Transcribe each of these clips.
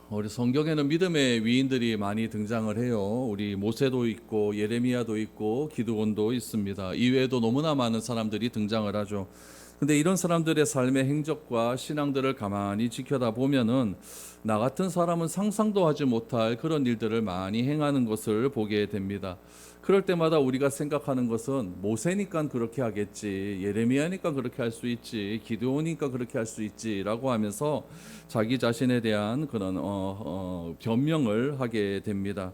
우리 성경에는 믿음의 위인들이 많이 등장을 해요. 우리 모세도 있고 예레미야도 있고 기드온도 있습니다. 이외에도 너무나 많은 사람들이 등장을 하죠. 근데 이런 사람들의 삶의 행적과 신앙들을 가만히 지켜다 보면은 나 같은 사람은 상상도 하지 못할 그런 일들을 많이 행하는 것을 보게 됩니다. 그럴 때마다 우리가 생각하는 것은 모세니까 그렇게 하겠지, 예레미야니까 그렇게 할 수 있지, 기드온이니까 그렇게 할 수 있지라고 하면서 자기 자신에 대한 그런 변명을 하게 됩니다.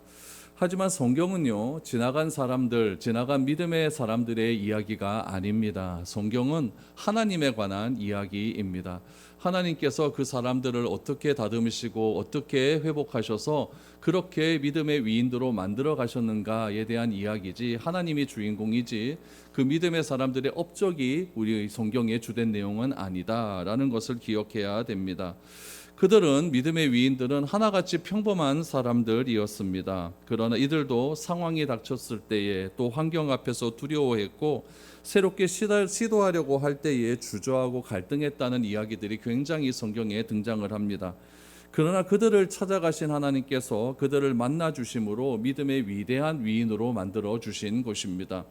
하지만 성경은요, 지나간 사람들, 지나간 믿음의 사람들의 이야기가 아닙니다. 성경은 하나님에 관한 이야기입니다. 하나님께서 그 사람들을 어떻게 다듬으시고 어떻게 회복하셔서 그렇게 믿음의 위인으로 만들어 가셨는가에 대한 이야기지, 하나님이 주인공이지 그 믿음의 사람들의 업적이 우리 성경의 주된 내용은 아니다라는 것을 기억해야 됩니다. 그들은, 믿음의 위인들은 하나같이 평범한 사람들이었습니다. 그러나 이들도 상황이 닥쳤을 때에, 또 환경 앞에서 두려워했고 새롭게 시도하려고 할 때에 주저하고 갈등했다는 이야기들이 굉장히 성경에 등장을 합니다. 그러나 그들을 찾아가신 하나님께서 그들을 만나 주심으로 믿음의 위대한 위인으로 만들어 주신 것입니다.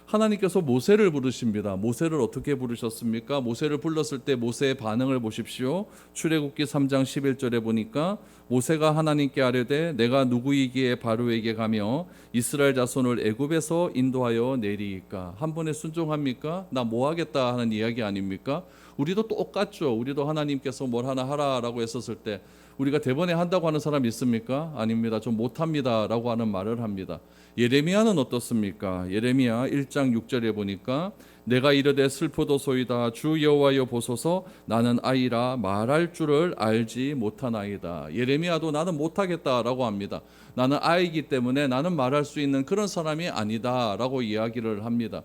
하나님께서 모세를 부르십니다. 모세를 어떻게 부르셨습니까? 모세를 불렀을 때 모세의 반응을 보십시오. 출애굽기 3장 11절에 보니까 모세가 하나님께 아뢰되 내가 누구이기에 바로에게 가며 이스라엘 자손을 애굽에서 인도하여 내리이까. 한 번에 순종합니까? 나 뭐 하겠다 하는 이야기 아닙니까? 우리도 똑같죠. 우리도 하나님께서 뭘 하나 하라라고 했었을 때 우리가 대번에 한다고 하는 사람 있습니까? 아닙니다. 좀 못합니다 라고 하는 말을 합니다. 예레미야는 어떻습니까? 예레미야 1장 6절에 보니까 내가 이르되 슬프도소이다 주 여호와여 보소서 나는 아이라 말할 줄을 알지 못하나이다. 예레미야도 나는 못하겠다라고 합니다. 나는 아이기 때문에 나는 말할 수 있는 그런 사람이 아니다라고 이야기를 합니다.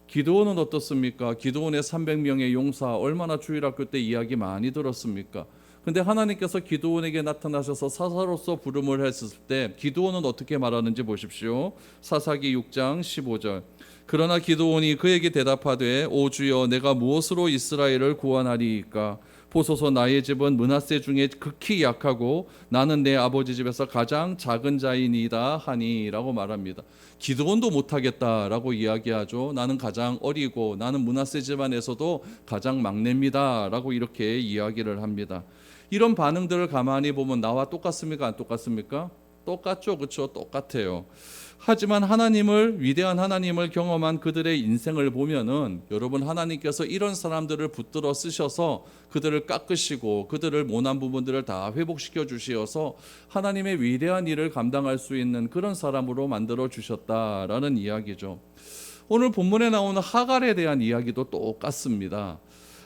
기드온은 어떻습니까? 기드온의 300명의 용사, 얼마나 주일학교 때 이야기 많이 들었습니까? 근데 하나님께서 기드온에게 나타나셔서 사사로서 부름을 했을 때 기드온은 어떻게 말하는지 보십시오. 사사기 6장 15절. 그러나 기드온이 그에게 대답하되 오 주여 내가 무엇으로 이스라엘을 구원하리이까? 보소서 나의 집은 므낫세 중에 극히 약하고 나는 내 아버지 집에서 가장 작은 자이니이다 하니라고 말합니다. 기드온도 못하겠다라고 이야기하죠. 나는 가장 어리고 나는 므낫세 집안에서도 가장 막내입니다라고 이렇게 이야기를 합니다. 이런 반응들을 가만히 보면 나와 똑같습니까? 안 똑같습니까? 똑같죠. 그렇죠? 똑같아요. 하지만 하나님을, 위대한 하나님을 경험한 그들의 인생을 보면은 여러분, 하나님께서 이런 사람들을 붙들어 쓰셔서 그들을 깎으시고 그들을 모난 부분들을 다 회복시켜 주시어서 하나님의 위대한 일을 감당할 수 있는 그런 사람으로 만들어 주셨다라는 이야기죠. 오늘 본문에 나오는 하갈에 대한 이야기도 똑같습니다.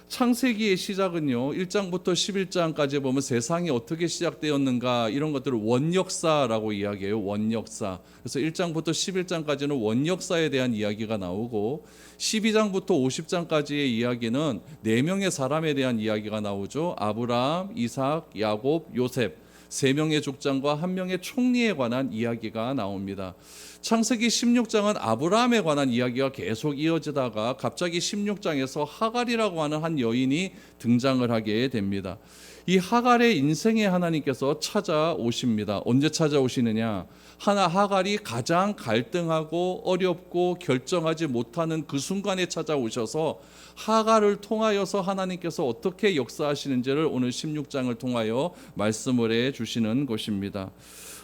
창세기의 시작은요, 1장부터 11장까지 보면 세상이 어떻게 시작되었는가 이런 것들을 원역사라고 이야기해요. 원역사. 그래서 1장부터 11장까지는 원역사에 대한 이야기가 나오고 12장부터 50장까지의 이야기는 4명의 사람에 대한 이야기가 나오죠. 아브라함, 이삭, 야곱, 요셉. 3명의 족장과 1명의 총리에 관한 이야기가 나옵니다. 창세기 16장은 아브라함에 관한 이야기가 계속 이어지다가 갑자기 16장에서 하갈이라고 하는 한 여인이 등장을 하게 됩니다. 이 하갈의 인생에 하나님께서 찾아오십니다. 언제 찾아오시느냐? 하갈이 가장 갈등하고 어렵고 결정하지 못하는 그 순간에 찾아오셔서 하갈을 통하여서 하나님께서 어떻게 역사하시는지를 오늘 16장을 통하여 말씀을 해 주시는 것입니다.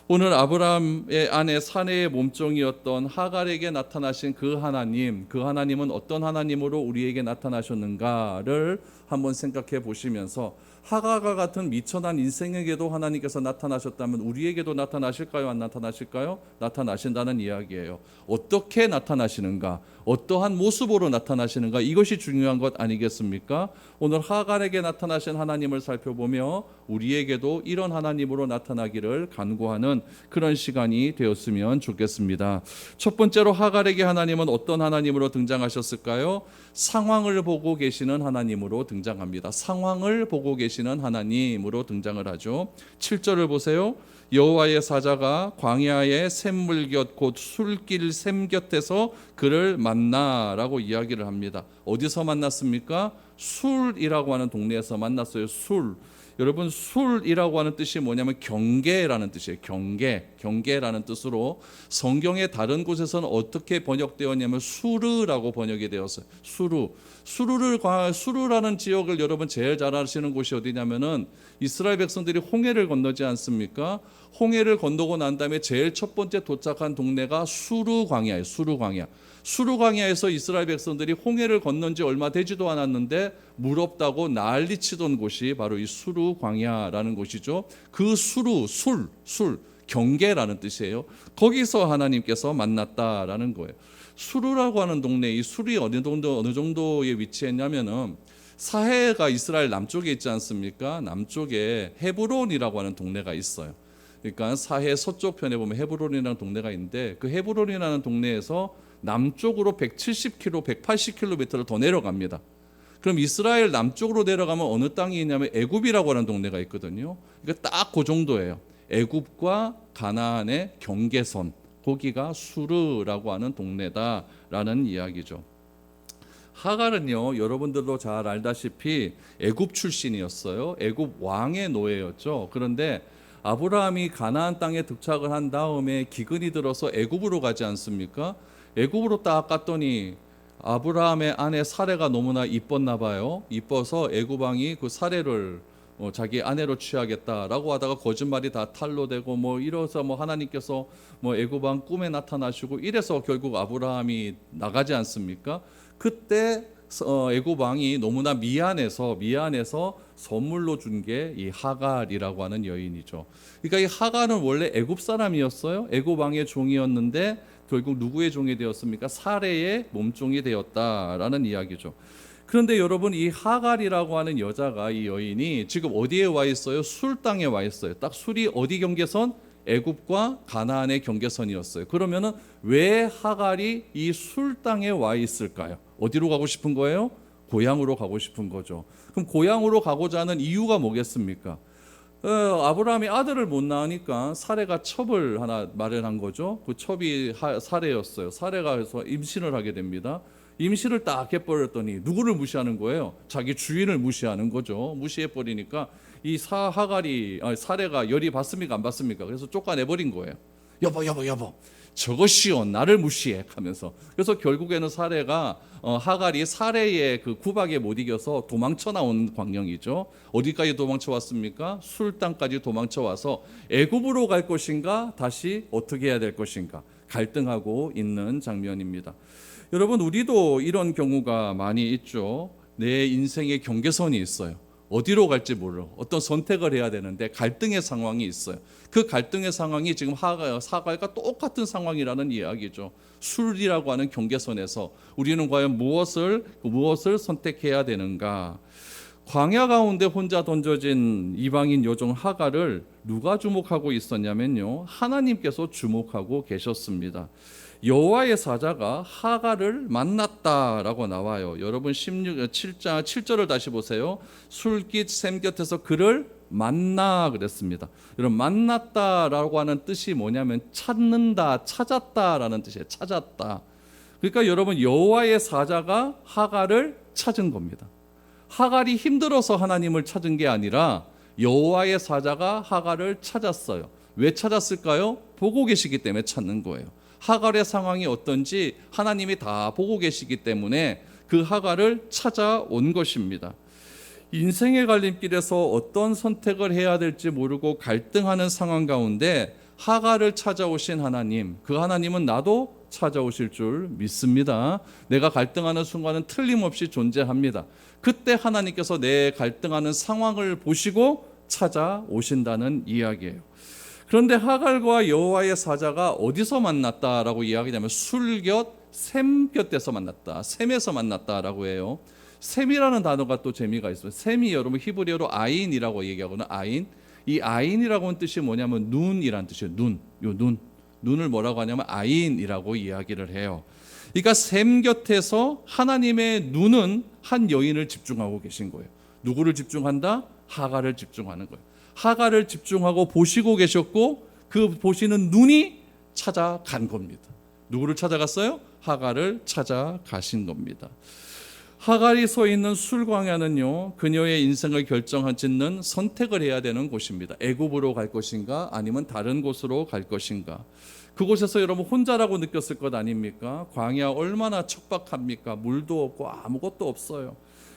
오늘 아브라함의 아내 사내의 몸종이었던 하갈에게 나타나신 그 하나님은 어떤 하나님으로 우리에게 나타나셨는가를 한번 생각해 보시면서 하갈과 같은 미천한 인생에게도 하나님께서 나타나셨다면 우리에게도 나타나실까요? 안 나타나실까요? 나타나신다는 이야기예요. 어떻게 나타나시는가? 어떠한 모습으로 나타나시는가? 이것이 중요한 것 아니겠습니까? 오늘 하갈에게 나타나신 하나님을 살펴보며 우리에게도 이런 하나님으로 나타나기를 간구하는 그런 시간이 되었으면 좋겠습니다. 첫 번째로 하갈에게 하나님은 어떤 하나님으로 등장하셨을까요? 상황을 보고 계시는 하나님으로 등장합니다. 상황을 보고 계시는 하나님으로 등장을 하죠. 7절을 보세요. 여호와의 사자가 광야의 샘물 곁 곧 술길 샘 곁에서 그를 만나라고 이야기를 합니다. 어디서 만났습니까? 술이라고 하는 동네에서 만났어요. 술. 여러분 술이라고 하는 뜻이 뭐냐면 경계라는 뜻이에요. 경계라는 뜻으로 성경의 다른 곳에서는 어떻게 번역되었냐면 수르라고 번역이 되었어요. 수르라는 지역을 여러분 제일 잘 아시는 곳이 어디냐면은 이스라엘 백성들이 홍해를 건너지 않습니까? 홍해를 건너고 난 다음에 제일 첫 번째 도착한 동네가 수르 광야예요. 수르 광야에서 이스라엘 백성들이 홍해를 건넌 지 얼마 되지도 않았는데 물 없다고 난리치던 곳이 바로 이 수르 광야라는 곳이죠. 그 술, 경계라는 뜻이에요. 거기서 하나님께서 만났다라는 거예요. 수르라고 하는 동네, 이 술이 어느 정도에 위치했냐면은 사해가 이스라엘 남쪽에 있지 않습니까? 남쪽에 헤브론이라고 하는 동네가 있어요. 그러니까 사해 서쪽 편에 보면 헤브론이라는 동네가 있는데 그 헤브론이라는 동네에서 남쪽으로 170km, 180km를 더 내려갑니다. 그럼 이스라엘 남쪽으로 내려가면 어느 땅이 있냐면 애굽이라고 하는 동네가 있거든요. 그러니까 딱 그 정도예요. 애굽과 가나안의 경계선, 거기가 수르라고 하는 동네다라는 이야기죠. 하갈은요, 여러분들도 잘 알다시피 애굽 출신이었어요. 애굽 왕의 노예였죠. 그런데 아브라함이 가나안 땅에 도착을 한 다음에 기근이 들어서 애굽으로 가지 않습니까? 애굽으로 딱 갔더니 아브라함의 아내 사레가 너무나 이뻤나 봐요. 이뻐서 애굽 왕이 그 사레를 자기 아내로 취하겠다라고 하다가 거짓말이 다 탄로되고 뭐 이래서 뭐 하나님께서 뭐 애굽 왕 꿈에 나타나시고 이래서 결국 아브라함이 나가지 않습니까? 그때 애굽 왕이 너무나 미안해서 선물로 준 게 이 하갈이라고 하는 여인이죠. 그러니까 이 하갈은 원래 애굽 사람이었어요. 애굽 왕의 종이었는데 결국 누구의 종이 되었습니까? 사레의 몸종이 되었다라는 이야기죠. 그런데 여러분, 이 하갈이라고 하는 여자가, 이 여인이 지금 어디에 와 있어요? 술 땅에 와 있어요. 딱 술이 어디 경계선? 애굽과 가나안의 경계선이었어요. 그러면은 왜 하갈이 이 술 땅에 와 있을까요? 어디로 가고 싶은 거예요? 고향으로 가고 싶은 거죠. 그럼 고향으로 가고자 하는 이유가 뭐겠습니까? 아브라함이 아들을 못 낳으니까 사레가 첩을 하나 마련한 거죠. 그 첩이 사레였어요. 사레가 그래서 임신을 하게 됩니다. 임신을 딱 해버렸더니 누구를 무시하는 거예요? 자기 주인을 무시하는 거죠. 무시해버리니까 이 사레가 열이 받습니까 안 받습니까? 그래서 쫓아내버린 거예요. 여보 저것이요 나를 무시해 하면서. 그래서 결국에는 하갈이 사레의 그 구박에 못 이겨서 도망쳐 나온 광경이죠. 어디까지 도망쳐 왔습니까? 술 땅까지 도망쳐 와서 애굽으로 갈 것인가 다시 어떻게 해야 될 것인가 갈등하고 있는 장면입니다. 여러분, 우리도 이런 경우가 많이 있죠. 내 인생의 경계선이 있어요. 어디로 갈지 모르고 어떤 선택을 해야 되는데 갈등의 상황이 있어요. 그 갈등의 상황이 지금 하갈과 똑같은 상황이라는 이야기죠. 술이라고 하는 경계선에서 우리는 과연 무엇을 선택해야 되는가? 광야 가운데 혼자 던져진 이방인 여종 하갈을 누가 주목하고 있었냐면요, 하나님께서 주목하고 계셨습니다. 여호와의 사자가 하갈을 만났다라고 나와요. 여러분 7절을 다시 보세요. 술깃 샘 곁에서 그를 만나 그랬습니다. 여러분, 만났다라고 하는 뜻이 뭐냐면 찾는다, 찾았다라는 뜻이에요. 찾았다. 그러니까 여러분, 여호와의 사자가 하갈을 찾은 겁니다. 하갈이 힘들어서 하나님을 찾은 게 아니라 여호와의 사자가 하갈을 찾았어요. 왜 찾았을까요? 보고 계시기 때문에 찾는 거예요. 하갈의 상황이 어떤지 하나님이 다 보고 계시기 때문에 그 하갈을 찾아온 것입니다. 인생의 갈림길에서 어떤 선택을 해야 될지 모르고 갈등하는 상황 가운데 하갈을 찾아오신 하나님, 그 하나님은 나도 찾아오실 줄 믿습니다. 내가 갈등하는 순간은 틀림없이 존재합니다. 그때 하나님께서 내 갈등하는 상황을 보시고 찾아오신다는 이야기예요. 그런데 하갈과 여호와의 사자가 어디서 만났다라고 이야기하면 술곁 샘 곁에서 만났다, 샘에서 만났다라고 해요. 샘이라는 단어가 또 재미가 있어요. 샘이 여러분 히브리어로 아인이라고 얘기하거든요. 아인. 이 아인이라고 하는 뜻이 뭐냐면 눈이란 뜻이에요. 눈을 뭐라고 하냐면 아인이라고 이야기를 해요. 그러니까 샘 곁에서 하나님의 눈은 한 여인을 집중하고 계신 거예요. 누구를 집중한다? 하갈을 집중하는 거예요. 하갈을 집중하고 보시고 계셨고 그 보시는 눈이 찾아간 겁니다. 누구를 찾아갔어요? 하갈을 찾아가신 겁니다. 하갈이 서 있는 술광야는요, 그녀의 인생을 결정짓는 선택을 해야 되는 곳입니다. 애굽으로 갈 것인가 아니면 다른 곳으로 갈 것인가. 그곳에서 여러분 혼자라고 느꼈을 것 아닙니까? 광야 얼마나 척박합니까? 물도 없고 아무것도 없어요.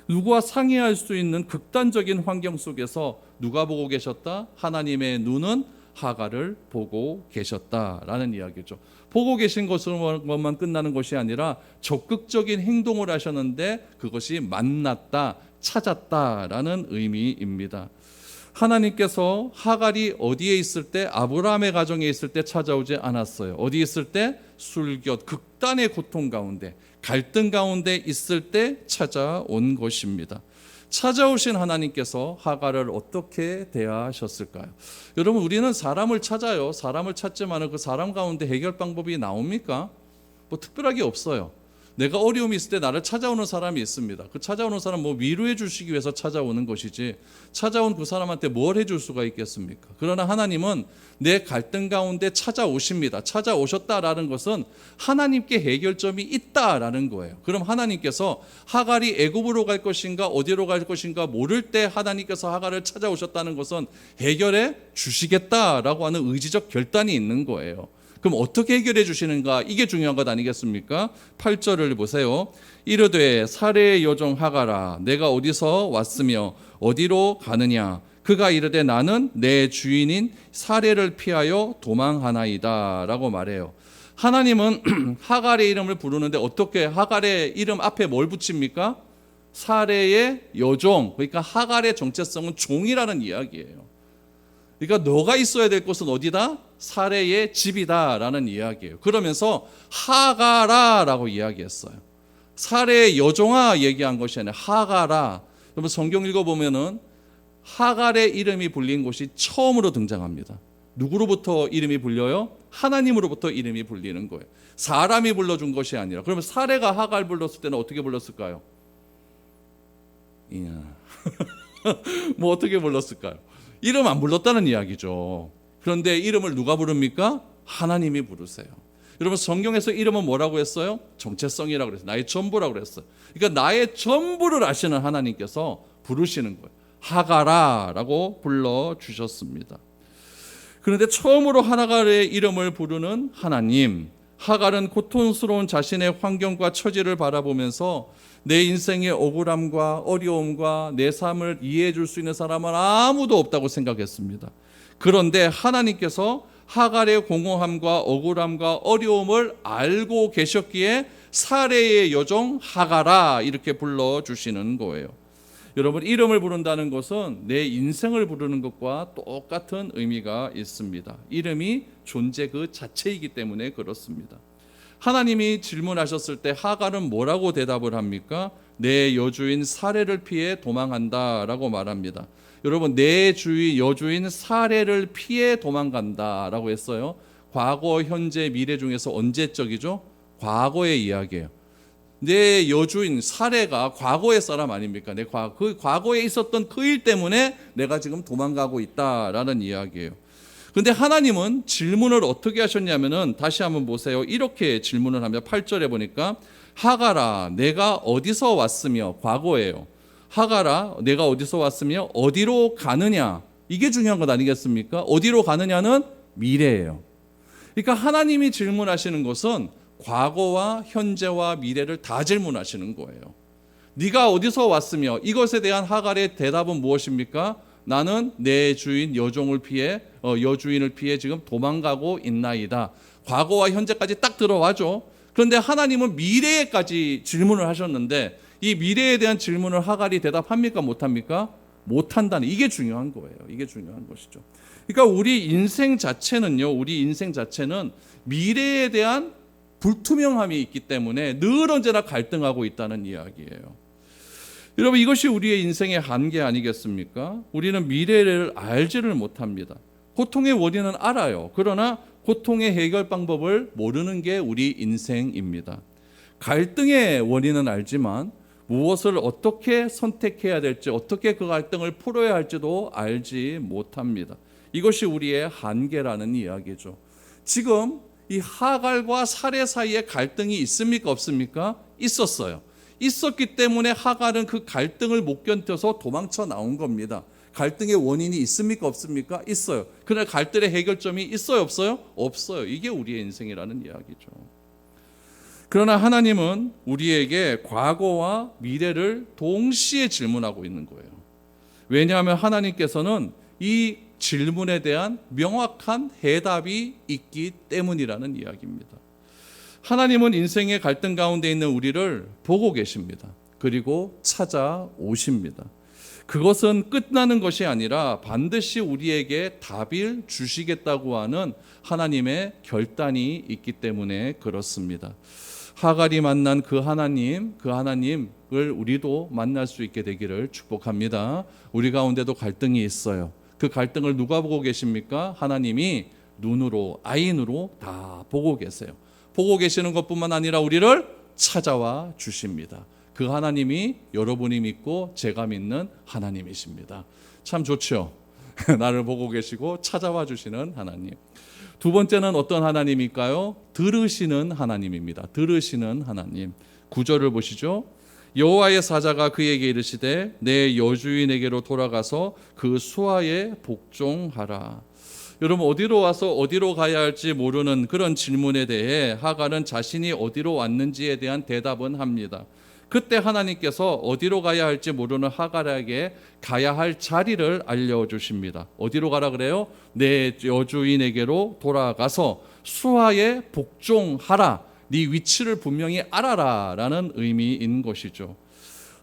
누구와 상의할 수 있는 극단적인 환경 속에서 누가 보고 계셨다? 하나님의 눈은 하갈을 보고 계셨다라는 이야기죠. 보고 계신 것만 끝나는 것이 아니라 적극적인 행동을 하셨는데 그것이 만났다, 찾았다라는 의미입니다. 하나님께서 하갈이 어디에 있을 때, 아브라함의 가정에 있을 때 찾아오지 않았어요. 어디 있을 때? 술곁, 극단의 고통 가운데, 갈등 가운데 있을 때 찾아온 것입니다. 찾아오신 하나님께서 하갈을 어떻게 대하셨을까요? 여러분, 우리는 사람을 찾아요. 사람을 찾지만 그 사람 가운데 해결 방법이 나옵니까? 뭐 특별하게 없어요. 내가 어려움이 있을 때 나를 찾아오는 사람이 있습니다. 그 찾아오는 사람 위로해 주시기 위해서 찾아오는 것이지 찾아온 그 사람한테 뭘 해줄 수가 있겠습니까? 그러나 하나님은 내 갈등 가운데 찾아오십니다. 찾아오셨다라는 것은 하나님께 해결점이 있다라는 거예요. 그럼 하나님께서 하갈이 애굽으로 갈 것인가 어디로 갈 것인가 모를 때 하나님께서 하갈을 찾아오셨다는 것은 해결해 주시겠다라고 하는 의지적 결단이 있는 거예요. 그럼 어떻게 해결해 주시는가? 이게 중요한 것 아니겠습니까? 8절을 보세요. 이르되 사레의 여종 하갈아 내가 어디서 왔으며 어디로 가느냐? 그가 이르되 나는 내 주인인 사레를 피하여 도망하나이다 라고 말해요. 하나님은 하갈의 이름을 부르는데 어떻게 하갈의 이름 앞에 뭘 붙입니까? 사레의 여종, 그러니까 하갈의 정체성은 종이라는 이야기예요. 그러니까 너가 있어야 될 곳은 어디다? 사레의 집이다라는 이야기예요. 그러면서 하갈아라고 이야기했어요. 사레의 여종아 얘기한 것이 아니라 하갈아. 여러분 성경 읽어보면은 하갈의 이름이 불린 곳이 처음으로 등장합니다. 누구로부터 이름이 불려요? 하나님으로부터 이름이 불리는 거예요. 사람이 불러준 것이 아니라. 그러면 사레가 하갈 불렀을 때는 어떻게 불렀을까요? 뭐 어떻게 불렀을까요? 이름 안 불렀다는 이야기죠. 그런데 이름을 누가 부릅니까? 하나님이 부르세요. 여러분 성경에서 이름은 뭐라고 했어요? 정체성이라고 그랬어요. 나의 전부라고 그랬어요. 그러니까 나의 전부를 아시는 하나님께서 부르시는 거예요. 하갈아라고 불러주셨습니다. 그런데 처음으로 하갈의 이름을 부르는 하나님, 하갈은 고통스러운 자신의 환경과 처지를 바라보면서 내 인생의 억울함과 어려움과 내 삶을 이해해 줄 수 있는 사람은 아무도 없다고 생각했습니다. 그런데 하나님께서 하갈의 공허함과 억울함과 어려움을 알고 계셨기에 사레의 여종 하갈아 이렇게 불러주시는 거예요. 여러분 이름을 부른다는 것은 내 인생을 부르는 것과 똑같은 의미가 있습니다. 이름이 존재 그 자체이기 때문에 그렇습니다. 하나님이 질문하셨을 때 하갈은 뭐라고 대답을 합니까? 내 여주인 사레를 피해 도망한다라고 말합니다. 여러분 내 여주인 사레를 피해 도망간다라고 했어요. 과거, 현재, 미래 중에서 언제적이죠? 과거의 이야기예요. 내 여주인 사레가 과거의 사람 아닙니까? 그 과거에 있었던 그 일 때문에 내가 지금 도망가고 있다라는 이야기예요. 근데 하나님은 질문을 어떻게 하셨냐면은 다시 한번 보세요. 이렇게 질문을 하면 8절에 보니까 하갈아 내가 어디서 왔으며 과거예요. 하갈아 내가 어디서 왔으며 어디로 가느냐? 이게 중요한 것 아니겠습니까? 어디로 가느냐는 미래예요. 그러니까 하나님이 질문하시는 것은 과거와 현재와 미래를 다 질문하시는 거예요. 네가 어디서 왔으며 이것에 대한 하갈의 대답은 무엇입니까? 나는 내 주인 여종을 피해 여주인을 피해 지금 도망가고 있나이다. 과거와 현재까지 딱 들어와죠. 그런데 하나님은 미래에까지 질문을 하셨는데 이 미래에 대한 질문을 하갈이 대답합니까? 못합니까? 못한다는 이게 중요한 거예요. 이게 중요한 것이죠. 그러니까 우리 인생 자체는요. 우리 인생 자체는 미래에 대한 불투명함이 있기 때문에 늘 언제나 갈등하고 있다는 이야기예요. 여러분 이것이 우리의 인생의 한계 아니겠습니까? 우리는 미래를 알지를 못합니다. 고통의 원인은 알아요. 그러나 고통의 해결 방법을 모르는 게 우리 인생입니다. 갈등의 원인은 알지만 무엇을 어떻게 선택해야 될지 어떻게 그 갈등을 풀어야 할지도 알지 못합니다. 이것이 우리의 한계라는 이야기죠. 지금 이 하갈과 사레 사이에 갈등이 있습니까? 없습니까? 있었어요. 있었기 때문에 하갈은 그 갈등을 못 견뎌서 도망쳐 나온 겁니다. 갈등의 원인이 있습니까? 없습니까? 있어요. 그러나 갈등의 해결점이 있어요? 없어요? 없어요. 이게 우리의 인생이라는 이야기죠. 그러나 하나님은 우리에게 과거와 미래를 동시에 질문하고 있는 거예요. 왜냐하면 하나님께서는 이 질문에 대한 명확한 해답이 있기 때문이라는 이야기입니다. 하나님은 인생의 갈등 가운데 있는 우리를 보고 계십니다. 그리고 찾아오십니다. 그것은 끝나는 것이 아니라 반드시 우리에게 답을 주시겠다고 하는 하나님의 결단이 있기 때문에 그렇습니다. 하갈이 만난 그 하나님을 우리도 만날 수 있게 되기를 축복합니다. 우리 가운데도 갈등이 있어요. 그 갈등을 누가 보고 계십니까? 하나님이 눈으로, 아인으로 다 보고 계세요. 보고 계시는 것뿐만 아니라 우리를 찾아와 주십니다. 그 하나님이 여러분이 믿고 제가 믿는 하나님이십니다. 참 좋죠. 나를 보고 계시고 찾아와 주시는 하나님. 두 번째는 어떤 하나님일까요? 들으시는 하나님입니다. 들으시는 하나님. 9절을 보시죠. 여호와의 사자가 그에게 이르시되 내 여주인에게로 돌아가서 그 수하에 복종하라. 여러분, 어디로 와서 어디로 가야 할지 모르는 그런 질문에 대해 하갈은 자신이 어디로 왔는지에 대한 대답은 합니다. 그때 하나님께서 어디로 가야 할지 모르는 하갈에게 가야 할 자리를 알려주십니다. 어디로 가라 그래요? 내 여주인에게로 돌아가서 수하에 복종하라. 네 위치를 분명히 알아라 라는 의미인 것이죠.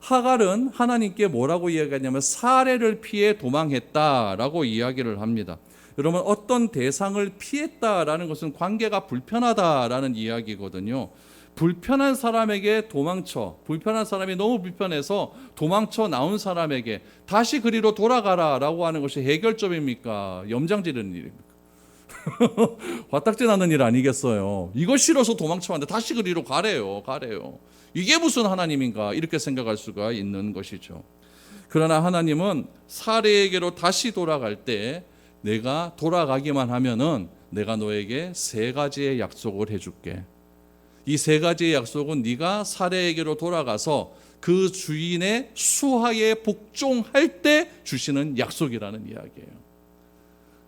하갈은 하나님께 뭐라고 이야기하냐면 사례를 피해 도망했다라고 이야기를 합니다. 여러분, 어떤 대상을 피했다라는 것은 관계가 불편하다라는 이야기거든요. 불편한 사람에게 불편한 사람이 너무 불편해서 도망쳐 나온 사람에게 다시 그리로 돌아가라라고 하는 것이 해결점입니까? 염장 지르는 일입니까? 화딱지 나는 일 아니겠어요? 이거 싫어서 도망쳐 왔는데 다시 그리로 가래요. 이게 무슨 하나님인가? 이렇게 생각할 수가 있는 것이죠. 그러나 하나님은 사례에게로 다시 돌아갈 때 내가 돌아가기만 하면은 내가 너에게 3가지의 약속을 해줄게. 이 3가지의 약속은 네가 사례에게로 돌아가서 그 주인의 수하에 복종할 때 주시는 약속이라는 이야기예요.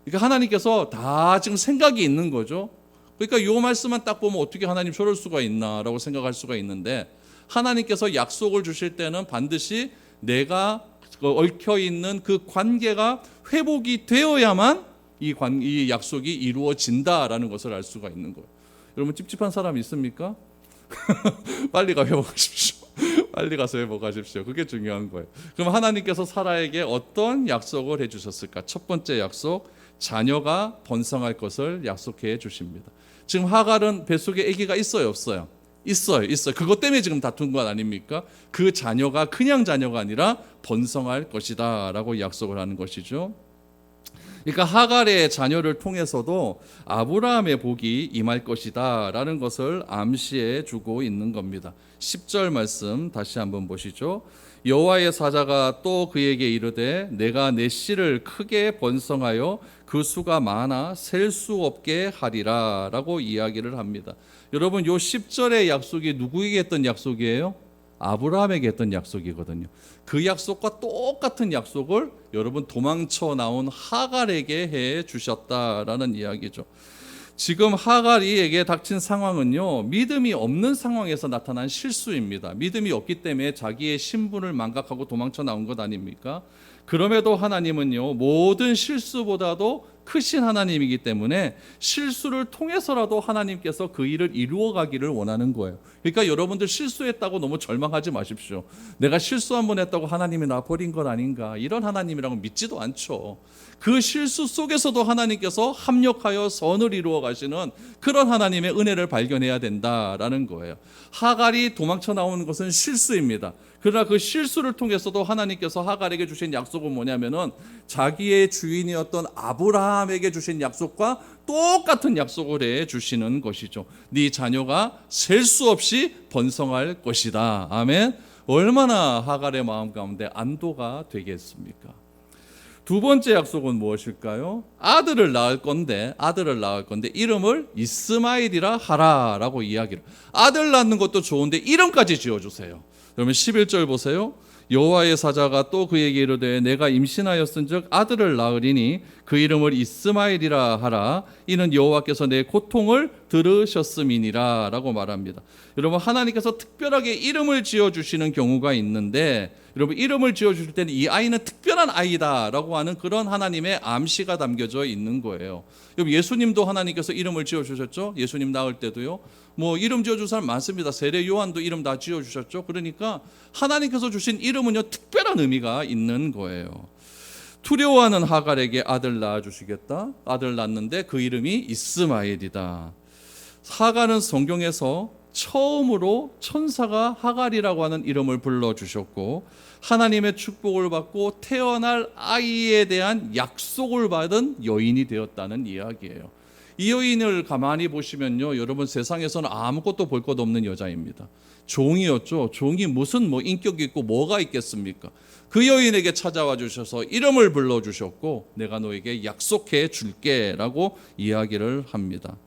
그러니까 하나님께서 다 지금 생각이 있는 거죠. 그러니까 이 말씀만 딱 보면 어떻게 하나님 저럴 수가 있나라고 생각할 수가 있는데, 하나님께서 약속을 주실 때는 반드시 내가 얽혀있는 그 관계가 회복이 되어야만 이 약속이 이루어진다라는 것을 알 수가 있는 거예요. 여러분, 찝찝한 사람 있습니까? 빨리 가 회복하십시오. 빨리 가서 회복하십시오. 그게 중요한 거예요. 그럼 하나님께서 사라에게 어떤 약속을 해주셨을까? 첫 번째 약속, 자녀가 번성할 것을 약속해 주십니다. 지금 하갈은 뱃속에 아기가 있어요, 없어요? 있어요. 그것 때문에 지금 다툰 것 아닙니까? 그 자녀가 그냥 자녀가 아니라 번성할 것이다 라고 약속을 하는 것이죠. 그러니까 하갈의 자녀를 통해서도 아브라함의 복이 임할 것이다 라는 것을 암시해 주고 있는 겁니다. 10절 말씀 다시 한번 보시죠. 여호와의 사자가 또 그에게 이르되 내가 내 씨를 크게 번성하여 그 수가 많아 셀 수 없게 하리라 라고 이야기를 합니다. 여러분, 요 10절의 약속이 누구에게 했던 약속이에요? 아브라함에게 했던 약속이거든요. 그 약속과 똑같은 약속을 여러분 도망쳐 나온 하갈에게 해 주셨다라는 이야기죠. 지금 하갈이에게 닥친 상황은요, 믿음이 없는 상황에서 나타난 실수입니다. 믿음이 없기 때문에 자기의 신분을 망각하고 도망쳐 나온 것 아닙니까? 그럼에도 하나님은요, 모든 실수보다도 크신 하나님이기 때문에 실수를 통해서라도 하나님께서 그 일을 이루어 가기를 원하는 거예요. 그러니까 여러분들 실수했다고 너무 절망하지 마십시오. 내가 실수 한번 했다고 하나님이 나 버린 건 아닌가, 이런 하나님이라고 믿지도 않죠. 그 실수 속에서도 하나님께서 합력하여 선을 이루어 가시는 그런 하나님의 은혜를 발견해야 된다라는 거예요. 하갈이 도망쳐 나오는 것은 실수입니다. 그러나 그 실수를 통해서도 하나님께서 하갈에게 주신 약속은 뭐냐면은 자기의 주인이었던 아브라함에게 주신 약속과 똑같은 약속을 해 주시는 것이죠. 네 자녀가 셀 수 없이 번성할 것이다. 아멘. 얼마나 하갈의 마음 가운데 안도가 되겠습니까? 두 번째 약속은 무엇일까요? 아들을 낳을 건데 이름을 이스마엘이라 하라라고 이야기를. 아들 낳는 것도 좋은데 이름까지 지어주세요. 그러면 11절 보세요. 여호와의 사자가 또 그에게 이르되 내가 임신하였은즉 아들을 낳으리니 그 이름을 이스마엘이라 하라. 이는 여호와께서 내 고통을 들으셨음이니라 라고 말합니다. 여러분, 하나님께서 특별하게 이름을 지어주시는 경우가 있는데, 여러분, 이름을 지어주실 때는 이 아이는 특별한 아이다라고 하는 그런 하나님의 암시가 담겨져 있는 거예요. 여러분, 예수님도 하나님께서 이름을 지어주셨죠. 예수님 낳을 때도요. 뭐 이름 지어준 사람 많습니다. 세례 요한도 이름 다 지어주셨죠. 그러니까 하나님께서 주신 이름은요, 특별한 의미가 있는 거예요. 두려워하는 하갈에게 아들 낳아주시겠다. 아들 낳는데 그 이름이 이스마엘이다. 하갈은 성경에서 처음으로 천사가 하갈이라고 하는 이름을 불러주셨고, 하나님의 축복을 받고 태어날 아이에 대한 약속을 받은 여인이 되었다는 이야기예요. 이 여인을 가만히 보시면요, 여러분, 세상에서는 아무것도 볼 것 없는 여자입니다. 종이었죠. 종이 무슨 인격이 있고 뭐가 있겠습니까? 그 여인에게 찾아와 주셔서 이름을 불러주셨고, 내가 너에게 약속해 줄게 라고 이야기를 합니다.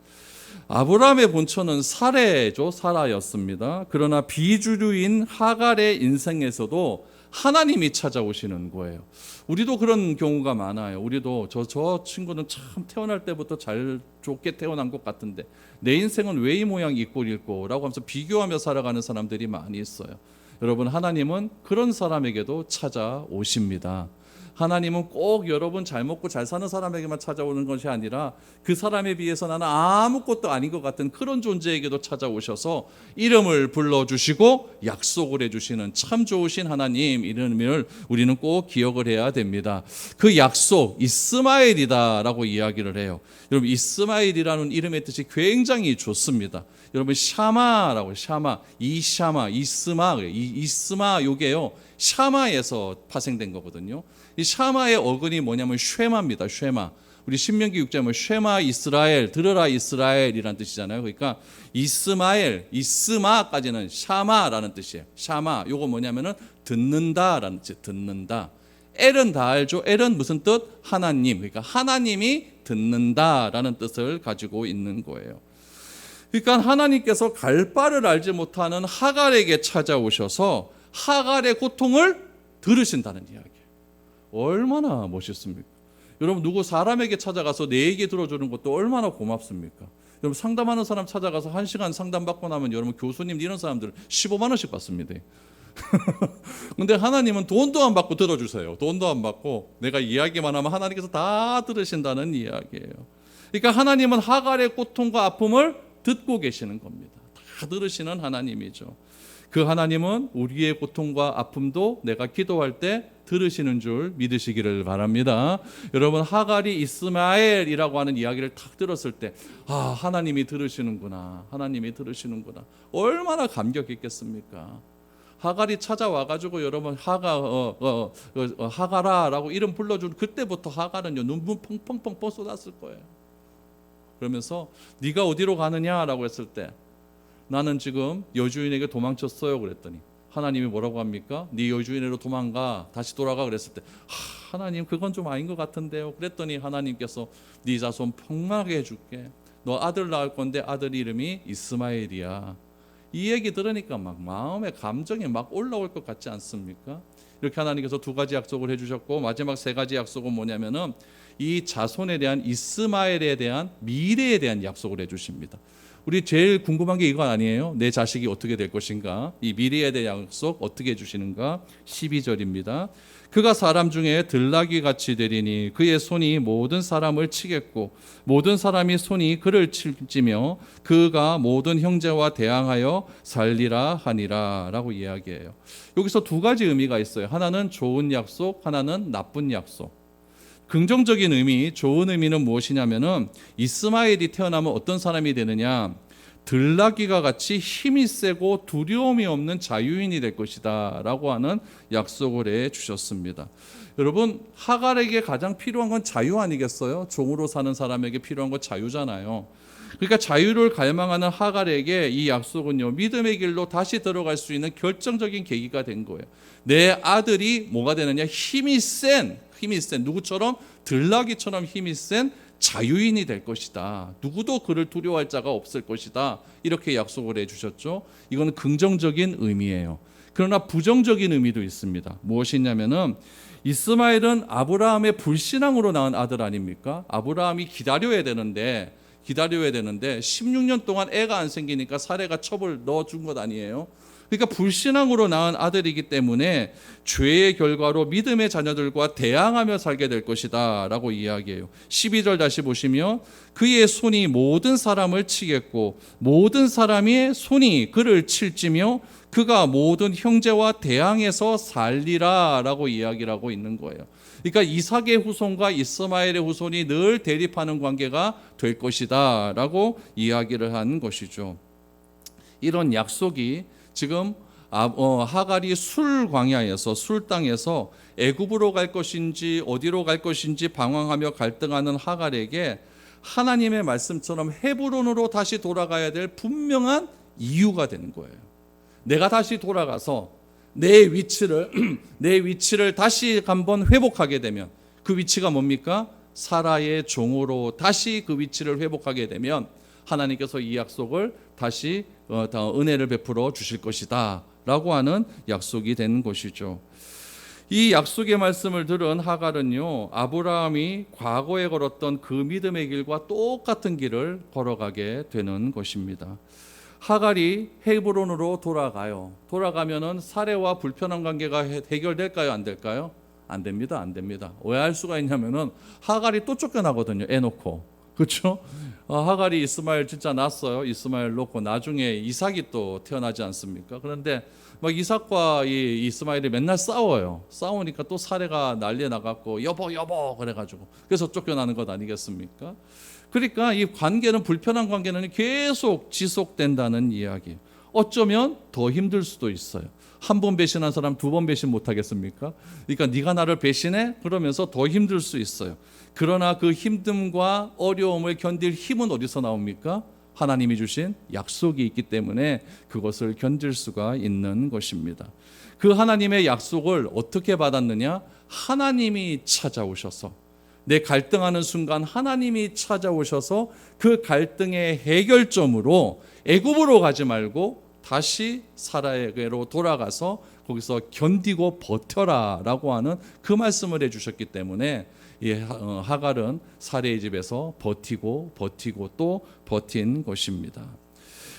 아브라함의 본처는 사레죠. 사라였습니다. 그러나 비주류인 하갈의 인생에서도 하나님이 찾아오시는 거예요. 우리도 그런 경우가 많아요. 우리도 저 친구는 참 태어날 때부터 잘 좋게 태어난 것 같은데 내 인생은 왜 이 모양 이 꼴일꼬 라고 하면서 비교하며 살아가는 사람들이 많이 있어요. 여러분, 하나님은 그런 사람에게도 찾아오십니다. 하나님은 꼭 여러분 잘 먹고 잘 사는 사람에게만 찾아오는 것이 아니라 그 사람에 비해서 나는 아무것도 아닌 것 같은 그런 존재에게도 찾아오셔서 이름을 불러주시고 약속을 해주시는 참 좋으신 하나님, 이름을 우리는 꼭 기억을 해야 됩니다. 그 약속, 이스마엘이다라고 이야기를 해요. 여러분, 이스마엘이라는 이름의 뜻이 굉장히 좋습니다. 여러분, 샤마라고, 샤마, 이스마 요게요, 샤마에서 파생된 거거든요. 이 샤마의 어근이 뭐냐면 쉐마입니다. 쉐마. 우리 신명기 6장에 보면 쉐마 이스라엘, 들으라 이스라엘이라는 뜻이잖아요. 그러니까 이스마엘, 이스마까지는 샤마라는 뜻이에요. 샤마, 요거 뭐냐면은 듣는다라는 뜻, 듣는다. 엘은 다 알죠. 엘은 무슨 뜻? 하나님. 그러니까 하나님이 듣는다라는 뜻을 가지고 있는 거예요. 그러니까 하나님께서 갈 바를 알지 못하는 하갈에게 찾아오셔서 하갈의 고통을 들으신다는 이야기예요. 얼마나 멋있습니까? 여러분, 누구 사람에게 찾아가서 내 얘기 들어주는 것도 얼마나 고맙습니까? 여러분, 상담하는 사람 찾아가서 1시간 상담받고 나면 여러분, 교수님 이런 사람들 15만 원씩 받습니다. 근데 하나님은 돈도 안 받고 들어주세요. 돈도 안 받고 내가 이야기만 하면 하나님께서 다 들으신다는 이야기예요. 그러니까 하나님은 하갈의 고통과 아픔을 듣고 계시는 겁니다. 다 들으시는 하나님이죠. 그 하나님은 우리의 고통과 아픔도 내가 기도할 때 들으시는 줄 믿으시기를 바랍니다. 여러분, 하갈이 이스마엘이라고 하는 이야기를 탁 들었을 때, 하나님이 들으시는구나, 하나님이 들으시는구나, 얼마나 감격했겠습니까? 하갈이 찾아와가지고 여러분, 하갈아라고 이름 불러준 그때부터 하갈은요, 눈물 펑펑펑펑 쏟았을 거예요. 그러면서 네가 어디로 가느냐라고 했을 때, 나는 지금 여주인에게 도망쳤어요 그랬더니 하나님이 뭐라고 합니까? 네 여주인으로 도망가, 다시 돌아가 그랬을 때, 하나님 그건 좀 아닌 것 같은데요. 그랬더니 하나님께서 네 자손 풍만하게 해줄게. 너 아들 낳을 건데 아들 이름이 이스마엘이야. 이 얘기 들으니까 막 마음에 감정이 막 올라올 것 같지 않습니까? 이렇게 하나님께서 두 가지 약속을 해주셨고, 마지막 세 가지 약속은 뭐냐면은 이 자손에 대한, 이스마엘에 대한 미래에 대한 약속을 해주십니다. 우리 제일 궁금한 게 이거 아니에요? 내 자식이 어떻게 될 것인가? 이 미래에 대한 약속 어떻게 해주시는가? 12절입니다. 그가 사람 중에 들나귀 같이 되리니 그의 손이 모든 사람을 치겠고 모든 사람이 손이 그를 칠지며 그가 모든 형제와 대항하여 살리라 하니라 라고 이야기해요. 여기서 두 가지 의미가 있어요. 하나는 좋은 약속, 하나는 나쁜 약속. 긍정적인 의미, 좋은 의미는 무엇이냐면은 이스마엘이 태어나면 어떤 사람이 되느냐? 들나귀가 같이 힘이 세고 두려움이 없는 자유인이 될 것이다 라고 하는 약속을 해 주셨습니다. 여러분, 하갈에게 가장 필요한 건 자유 아니겠어요? 종으로 사는 사람에게 필요한 건 자유잖아요. 그러니까 자유를 갈망하는 하갈에게 이 약속은요, 믿음의 길로 다시 들어갈 수 있는 결정적인 계기가 된 거예요. 내 아들이 뭐가 되느냐? 힘이 센 누구처럼? 들나귀처럼 힘이 센 자유인이 될 것이다. 누구도 그를 두려워할 자가 없을 것이다. 이렇게 약속을 해주셨죠. 이건 긍정적인 의미예요. 그러나 부정적인 의미도 있습니다. 무엇이냐면은 이스마엘은 아브라함의 불신앙으로 낳은 아들 아닙니까? 아브라함이 기다려야 되는데 16년 동안 애가 안 생기니까 사레가 첩을 넣어준 것 아니에요? 그러니까 불신앙으로 낳은 아들이기 때문에 죄의 결과로 믿음의 자녀들과 대항하며 살게 될 것이다 라고 이야기해요. 12절 다시 보시면 그의 손이 모든 사람을 치겠고 모든 사람의 손이 그를 칠지며 그가 모든 형제와 대항해서 살리라 라고 이야기를 하고 있는 거예요. 그러니까 이삭의 후손과 이스마엘의 후손이 늘 대립하는 관계가 될 것이다 라고 이야기를 한 것이죠. 이런 약속이 지금 하갈이 술 광야에서 술 땅에서 애굽으로 갈 것인지 어디로 갈 것인지 방황하며 갈등하는 하갈에게 하나님의 말씀처럼 헤브론으로 다시 돌아가야 될 분명한 이유가 되는 거예요. 내가 다시 돌아가서 내 위치를 다시 한번 회복하게 되면 그 위치가 뭡니까? 사라의 종으로 다시 그 위치를 회복하게 되면 하나님께서 이 약속을 다시 은혜를 베풀어 주실 것이다 라고 하는 약속이 된 것이죠. 이 약속의 말씀을 들은 하갈은요, 아브라함이 과거에 걸었던 그 믿음의 길과 똑같은 길을 걸어가게 되는 것입니다. 하갈이 헤브론으로 돌아가요. 돌아가면은 사레와 불편한 관계가 해결될까요? 안 될까요? 안 됩니다. 안 됩니다. 왜 할 수가 있냐면은 하갈이 또 쫓겨나거든요. 애 놓고. 그렇죠? 하갈이 이스마엘 진짜 낳았어요. 이스마엘 놓고 나중에 이삭이 또 태어나지 않습니까? 그런데 막 이삭과 이 이스마엘이 맨날 싸워요. 싸우니까 또 사레가 난리에 나갔고 여보 그래가지고 그래서 쫓겨나는 것 아니겠습니까? 그러니까 이 관계는 불편한 관계는 계속 지속된다는 이야기. 어쩌면 더 힘들 수도 있어요. 한 번 배신한 사람 두 번 배신 못 하겠습니까? 그러니까 네가 나를 배신해? 그러면서 더 힘들 수 있어요. 그러나 그 힘듦과 어려움을 견딜 힘은 어디서 나옵니까? 하나님이 주신 약속이 있기 때문에 그것을 견딜 수가 있는 것입니다. 그 하나님의 약속을 어떻게 받았느냐? 하나님이 찾아오셔서 내 갈등하는 순간 하나님이 찾아오셔서 그 갈등의 해결점으로 애굽으로 가지 말고 다시 사라에게로 돌아가서 거기서 견디고 버텨라 라고 하는 그 말씀을 해주셨기 때문에 하갈은 사레의 집에서 버티고 또 버틴 것입니다.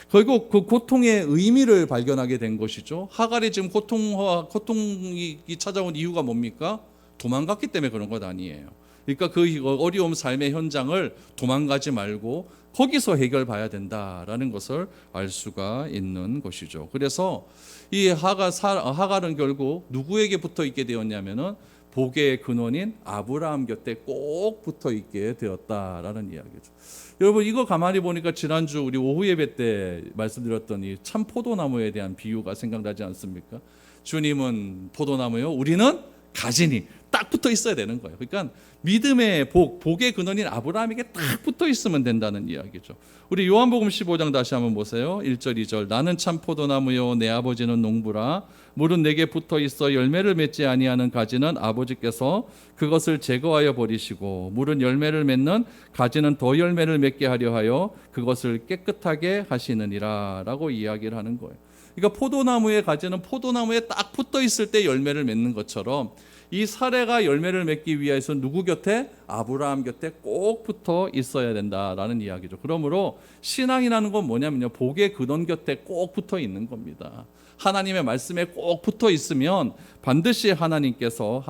결국 그 고통의 의미를 발견하게 된 것이죠. 하갈이 지금 고통이 찾아온 이유가 뭡니까? 도망갔기 때문에 그런 것 아니에요. 그러니까 그 어려움 삶의 현장을 도망가지 말고 거기서 해결 봐야 된다라는 것을 알 수가 있는 것이죠. 그래서 이 하갈은 결국 누구에게 붙어 있게 되었냐면은 복의 근원인 아브라함 곁에 꼭 붙어 있게 되었다라는 이야기죠. 여러분 이거 가만히 보니까 지난주 우리 오후 예배 때 말씀드렸던 이 참 포도나무에 대한 비유가 생각나지 않습니까? 주님은 포도나무요, 우리는 가지니 딱 붙어 있어야 되는 거예요. 그러니까 믿음의 복의 근원인 아브라함에게 딱 붙어 있으면 된다는 이야기죠. 우리 요한복음 15장 다시 한번 보세요. 1절 2절 나는 참 포도나무요 내 아버지는 농부라 물은 내게 붙어 있어 열매를 맺지 아니하는 가지는 아버지께서 그것을 제거하여 버리시고 물은 열매를 맺는 가지는 더 열매를 맺게 하려 하여 그것을 깨끗하게 하시느니라 라고 이야기를 하는 거예요. 그러니까 포도나무의 가지는 포도나무에 딱 붙어 있을 때 열매를 맺는 것처럼 이 사레가 열매를 맺기 위해서 누구 곁에? 아브라함 곁에 꼭 붙어 있어야 된다라는 이야기죠. 그러므로 신앙이라는 건 뭐냐면요, 복의 근원 곁에 꼭 붙어 있는 겁니다. 하나님의 말씀에 꼭 붙어 있으면 반드시 하나님께서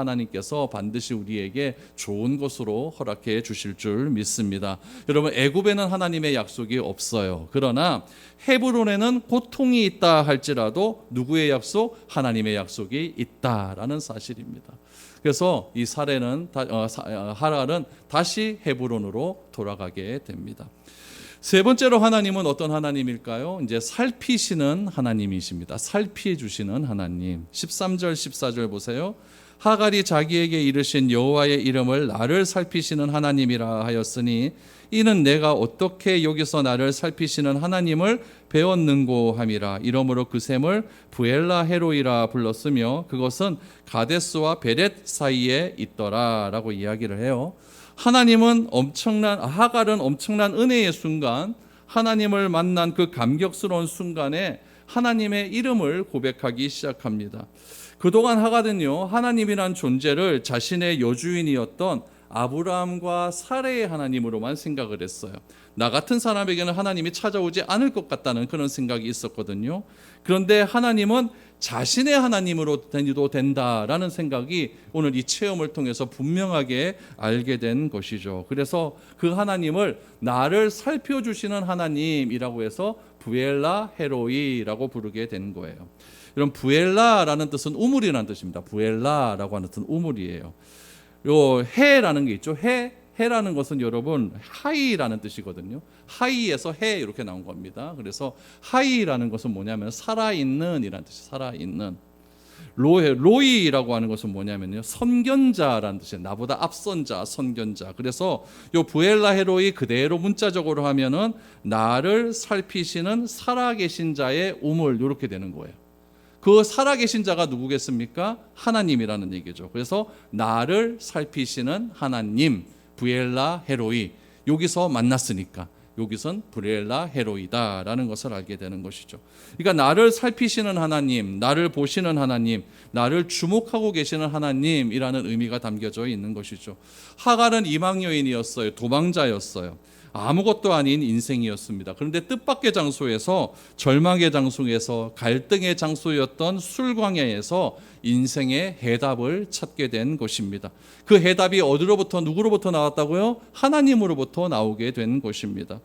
반드시 우리에게 좋은 것으로 허락해 주실 줄 믿습니다. 여러분 애굽에는 하나님의 약속이 없어요. 그러나 헤브론에는 고통이 있다 할지라도 누구의 약속? 하나님의 약속이 있다라는 사실입니다. 그래서 이 하갈은 다시 헤브론으로 돌아가게 됩니다. 세 번째로 하나님은 어떤 하나님일까요? 이제 살피시는 하나님이십니다. 살피주시는 하나님. 13절 14절 보세요. 하갈이 자기에게 이르신 여호와의 이름을 나를 살피시는 하나님이라 하였으니 이는 내가 어떻게 여기서 나를 살피시는 하나님을 배웠는고 함이라. 이러므로 그 샘을 부엘라 헤로이라 불렀으며 그것은 가데스와 베렛 사이에 있더라 라고 이야기를 해요. 하갈은 엄청난 은혜의 순간, 하나님을 만난 그 감격스러운 순간에 하나님의 이름을 고백하기 시작합니다. 그동안 하갈은요, 하나님이란 존재를 자신의 여주인이었던 아브라함과 사레의 하나님으로만 생각을 했어요. 나 같은 사람에게는 하나님이 찾아오지 않을 것 같다는 그런 생각이 있었거든요. 그런데 하나님은 자신의 하나님으로 되도 된다라는 생각이 오늘 이 체험을 통해서 분명하게 알게 된 것이죠. 그래서 그 하나님을 나를 살펴주시는 하나님이라고 해서 부엘라 헤로이라고 부르게 된 거예요. 이런 부엘라라는 뜻은 우물이라는 뜻입니다. 부엘라라고 하는 뜻은 우물이에요. 요 해라는 게 있죠. 해라는 것은 여러분 하이라는 뜻이거든요. 하이에서 해 이렇게 나온 겁니다. 그래서 하이라는 것은 뭐냐면 살아있는 이라는 뜻이 살아있는. 로이라고 하는 것은 뭐냐면요, 선견자라는 뜻이에요. 나보다 앞선 자, 선견자. 그래서 요 부엘라 헤로이 그대로 문자적으로 하면은 나를 살피시는 살아계신 자의 우물 이렇게 되는 거예요. 그 살아계신 자가 누구겠습니까? 하나님이라는 얘기죠. 그래서 나를 살피시는 하나님, 부엘라 헤로이. 여기서 만났으니까 여기선 부엘라 헤로이다라는 것을 알게 되는 것이죠. 그러니까 나를 살피시는 하나님, 나를 보시는 하나님, 나를 주목하고 계시는 하나님이라는 의미가 담겨져 있는 것이죠. 하갈은 이방여인이었어요. 도망자였어요. 아무것도 아닌 인생이었습니다. 그런데 뜻밖의 장소에서, 절망의 장소에서, 갈등의 장소였던 술광야에서 인생의 해답을 찾게 된 것입니다. 그 해답이 어디로부터, 누구로부터 나왔다고요? 하나님으로부터 나오게 된 것입니다.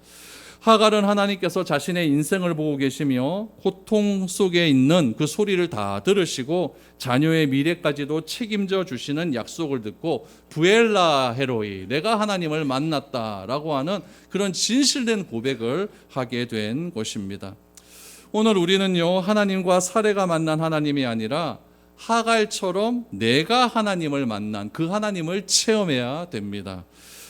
하갈은 하나님께서 자신의 인생을 보고 계시며 고통 속에 있는 그 소리를 다 들으시고 자녀의 미래까지도 책임져 주시는 약속을 듣고 부엘라 헤로이, 내가 하나님을 만났다라고 하는 그런 진실된 고백을 하게 된 것입니다. 오늘 우리는요, 하나님과 사레가 만난 하나님이 아니라 하갈처럼 내가 하나님을 만난 그 하나님을 체험해야 됩니다.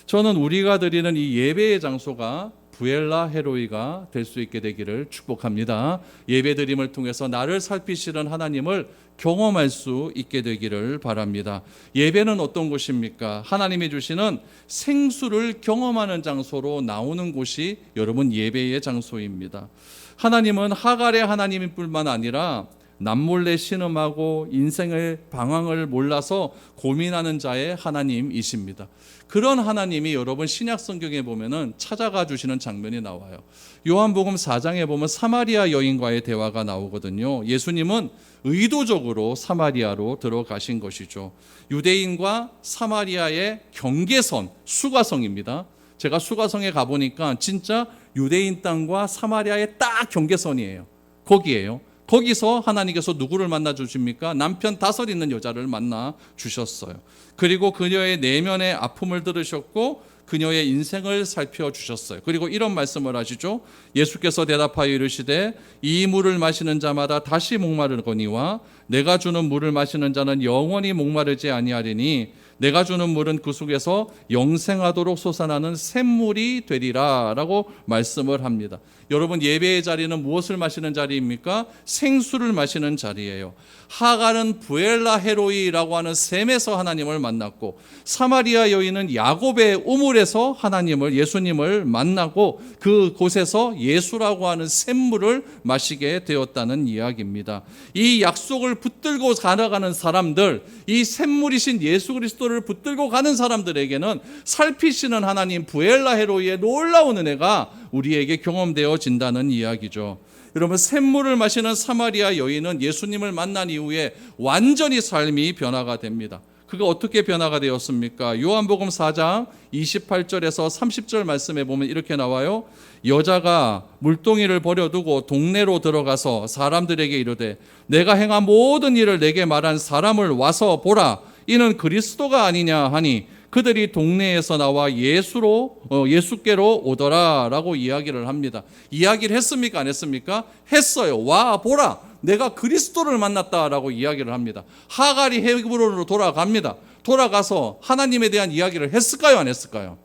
저는 우리가 드리는 이 예배의 장소가 부엘라 헤로이가 될 수 있게 되기를 축복합니다. 예배드림을 통해서 나를 살피시는 하나님을 경험할 수 있게 되기를 바랍니다. 예배는 어떤 곳입니까? 하나님이 주시는 생수를 경험하는 장소로 나오는 곳이 여러분 예배의 장소입니다. 하나님은 하갈의 하나님일 뿐만 아니라 남몰래 신음하고 인생의 방황을 몰라서 고민하는 자의 하나님이십니다. 그런 하나님이 여러분 신약 성경에 보면은 찾아가 주시는 장면이 나와요. 요한복음 4장에 보면 사마리아 여인과의 대화가 나오거든요. 예수님은 의도적으로 사마리아로 들어가신 것이죠. 유대인과 사마리아의 경계선, 수가성입니다. 제가 수가성에 가보니까 진짜 유대인 땅과 사마리아의 딱 경계선이에요. 거기에요. 거기서 하나님께서 누구를 만나 주십니까? 남편 5 있는 여자를 만나 주셨어요. 그리고 그녀의 내면의 아픔을 들으셨고 그녀의 인생을 살펴주셨어요. 그리고 이런 말씀을 하시죠. 예수께서 대답하여 이르시되 이 물을 마시는 자마다 다시 목마르거니와 내가 주는 물을 마시는 자는 영원히 목마르지 아니하리니 내가 주는 물은 그 속에서 영생하도록 솟아나는 샘물이 되리라 라고 말씀을 합니다. 여러분 예배의 자리는 무엇을 마시는 자리입니까? 생수를 마시는 자리예요. 하갈은 부엘라 헤로이라고 하는 샘에서 하나님을 만났고 사마리아 여인은 야곱의 우물에서 하나님을, 예수님을 만나고 그곳에서 예수라고 하는 샘물을 마시게 되었다는 이야기입니다. 이 약속을 붙들고 살아가는 사람들, 이 샘물이신 예수 그리스도를 붙들고 가는 사람들에게는 살피시는 하나님 부엘라 헤로이의 놀라운 은혜가 우리에게 경험되어진다는 이야기죠. 여러분 샘물을 마시는 사마리아 여인은 예수님을 만난 이후에 완전히 삶이 변화가 됩니다. 그가 어떻게 변화가 되었습니까? 요한복음 4장 28절에서 30절 말씀에 보면 이렇게 나와요. 여자가 물동이를 버려두고 동네로 들어가서 사람들에게 이르되 내가 행한 모든 일을 내게 말한 사람을 와서 보라. 이는 그리스도가 아니냐 하니 그들이 동네에서 나와 예수께로 오더라라고 이야기를 합니다. 이야기를 했습니까? 안 했습니까? 했어요. 와 보라, 내가 그리스도를 만났다라고 이야기를 합니다. 하갈이 헤브론으로 돌아갑니다. 돌아가서 하나님에 대한 이야기를 했을까요? 안 했을까요?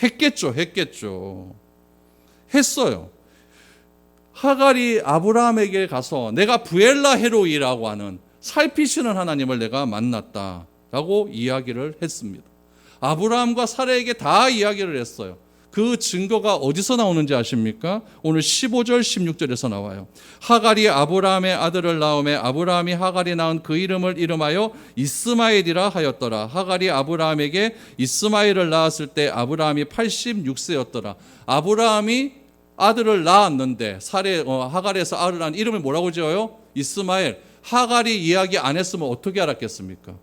했겠죠. 했어요. 하갈이 아브라함에게 가서 내가 부엘라 헤로이라고 하는 살피시는 하나님을 내가 만났다 라고 이야기를 했습니다. 아브라함과 사라에게 다 이야기를 했어요. 그 증거가 어디서 나오는지 아십니까? 오늘 15절 16절에서 나와요. 하갈이 아브라함의 아들을 낳음에 아브라함이 하갈이 낳은 그 이름을 이름하여 이스마엘이라 하였더라. 하갈이 아브라함에게 이스마엘을 낳았을 때 아브라함이 86세였더라. 아브라함이 아들을 낳았는데 하갈에서 아들을 낳은 이름을 뭐라고 지어요? 이스마엘. 하갈이 이야기 안 했으면 어떻게 알았겠습니까?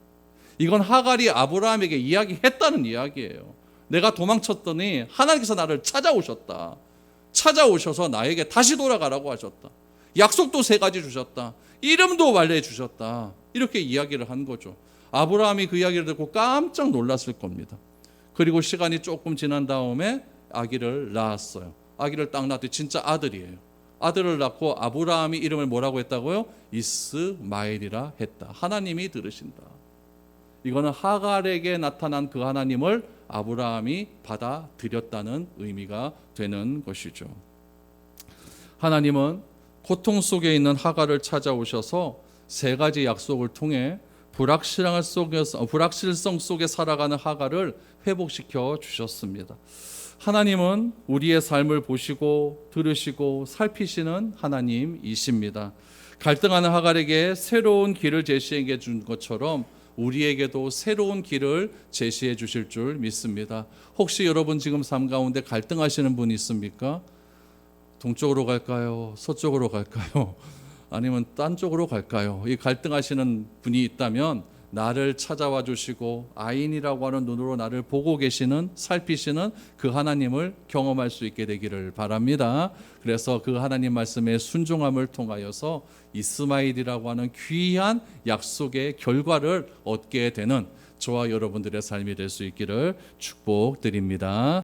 이건 하갈이 아브라함에게 이야기했다는 이야기예요. 내가 도망쳤더니 하나님께서 나를 찾아오셨다. 찾아오셔서 나에게 다시 돌아가라고 하셨다. 약속도 3가지 주셨다. 이름도 알려주셨다. 이렇게 이야기를 한 거죠. 아브라함이 그 이야기를 듣고 깜짝 놀랐을 겁니다. 그리고 시간이 조금 지난 다음에 아기를 낳았어요. 아기를 딱 낳았더니 진짜 아들이에요. 아들을 낳고 아브라함이 이름을 뭐라고 했다고요? 이스마엘이라 했다. 하나님이 들으신다. 이거는 하갈에게 나타난 그 하나님을 아브라함이 받아들였다는 의미가 되는 것이죠. 하나님은 고통 속에 있는 하갈을 찾아오셔서 3가지 약속을 통해 불확실성 속에 살아가는 하갈을 회복시켜 주셨습니다. 하나님은 우리의 삶을 보시고 들으시고 살피시는 하나님이십니다. 갈등하는 하갈에게 새로운 길을 제시해 준 것처럼 우리에게도 새로운 길을 제시해 주실 줄 믿습니다. 혹시 여러분 지금 삶 가운데 갈등하시는 분이 있습니까? 동쪽으로 갈까요? 서쪽으로 갈까요? 아니면 딴 쪽으로 갈까요? 이 갈등하시는 분이 있다면 나를 찾아와 주시고 아인이라고 하는 눈으로 나를 보고 계시는, 살피시는 그 하나님을 경험할 수 있게 되기를 바랍니다. 그래서 그 하나님 말씀의 순종함을 통하여서 이스마엘이라고 하는 귀한 약속의 결과를 얻게 되는 저와 여러분들의 삶이 될 수 있기를 축복드립니다.